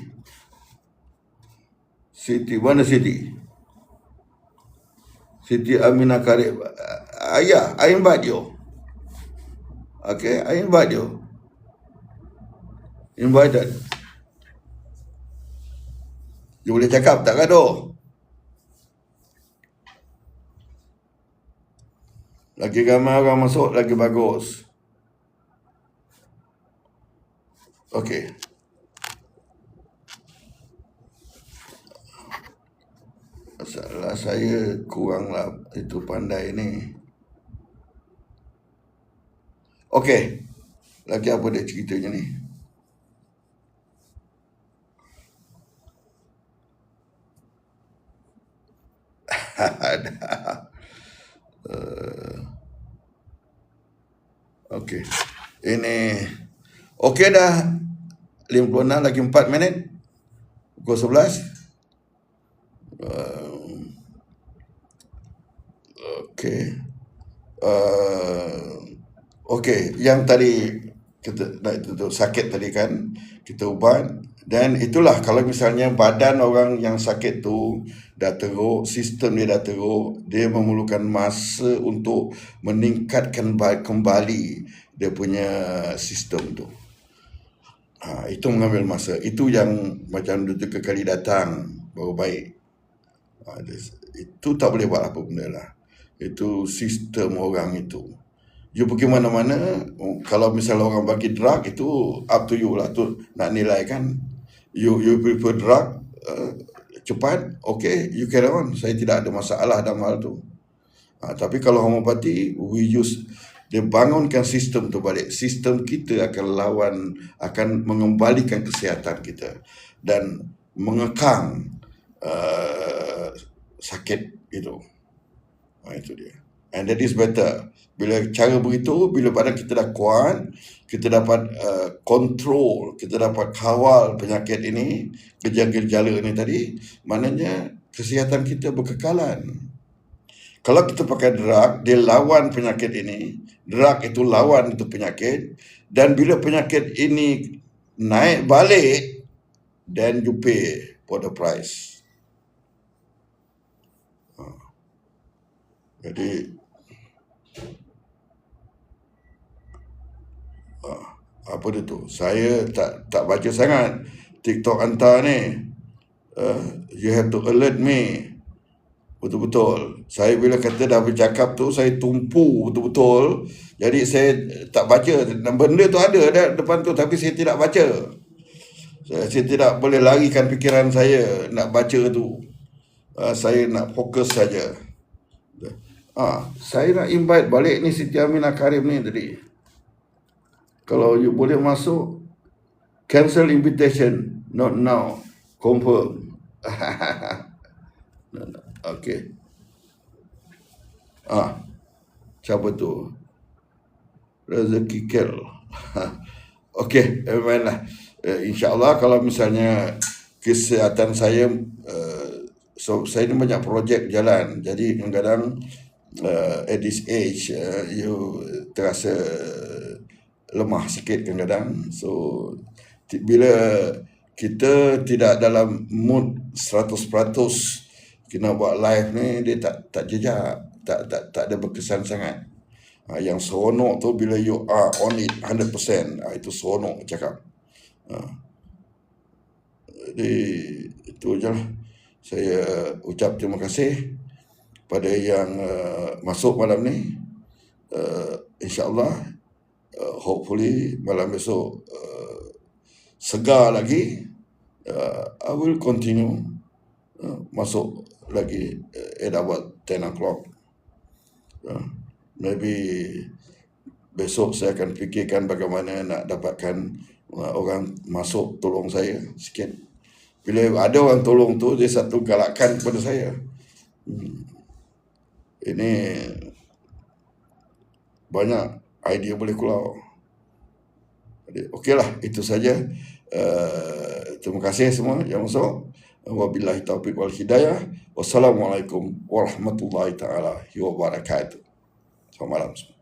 S1: mana Siti? Siti Aminah Karim. Yeah, I invite you. Okay, I invite you. Invited. You boleh cakap, tak gaduh. Lagi ramai orang masuk, lagi bagus. Okey. Masalah saya kuranglah itu pandai ni. Okey. Lagi apa dia ceritanya ni? Okey. Ini okey dah 56 lagi 4 minit. Pukul 11. Okey. Okey, yang tadi kita itu sakit tadi kan, kita ubat, dan itulah kalau misalnya badan orang yang sakit tu dah teruk, sistem dia dah teruk, dia memerlukan masa untuk meningkatkan kembali dia punya sistem tu. Itu mengambil masa. Itu yang macam 2-3 kali datang baru baik. Itu tak boleh buat apa benda lah. Itu sistem orang itu. You pergi mana-mana, kalau misalnya orang bagi drug, itu up to you lah, tu nak nilai kan. You prefer drug, cepat, okay, you carry on. Saya tidak ada masalah dalam hal tu. Tapi kalau homopati, we use, dia bangunkan sistem tu balik. Sistem kita akan mengembalikan kesihatan kita dan mengekang sakit itu. Itu dia. And that is better. Bila cara begitu, bila badan kita dah kuat, kita dapat kontrol, kita dapat kawal penyakit ini, gejala-gejala ini tadi, maknanya kesihatan kita berkekalan. Kalau kita pakai drug, dia lawan penyakit ini, drug itu lawan itu penyakit, dan bila penyakit ini naik balik, then you pay for the price. Jadi apa dia tu, saya tak baca sangat TikTok hantar ni. You have to alert me betul-betul. Saya bila kata dah bercakap tu, saya tumpu betul-betul. Jadi saya tak baca. Benda tu ada depan tu, tapi saya tidak baca. Saya tidak boleh larikan fikiran saya nak baca tu. Saya nak fokus saja. Saya nak invite balik ni Siti Aminah Karim ni tadi. Kalau you boleh masuk, cancel invitation, not now, confirm. Okay. Siapa tu? Rezeki Kel. Okay, lah. InsyaAllah kalau misalnya kesihatan saya, saya ni banyak projek jalan. Jadi kadang-kadang at this age, you terasa lemah sikit kadang-kadang. So bila kita tidak dalam mood 100% kena buat live ni, dia tak jejak, tak ada berkesan sangat. Yang seronok tu bila you are on it 100%, itu seronok cakap. Jadi itu je lah. Saya ucap terima kasih pada yang masuk malam ni. InsyaAllah, hopefully malam besok segar lagi. I will continue masuk lagi at about 10 o'clock. Maybe besok saya akan fikirkan bagaimana nak dapatkan orang masuk tolong saya sikit. Bila ada orang tolong tu, dia satu galakan kepada saya. Ini banyak idea boleh keluar. Jadi okeylah, itu saja. Terima kasih semua yang masuk. Wabillahi taufiq wal hidayah. Wassalamualaikum warahmatullahi taala wabarakatuh. Selamat malam semua.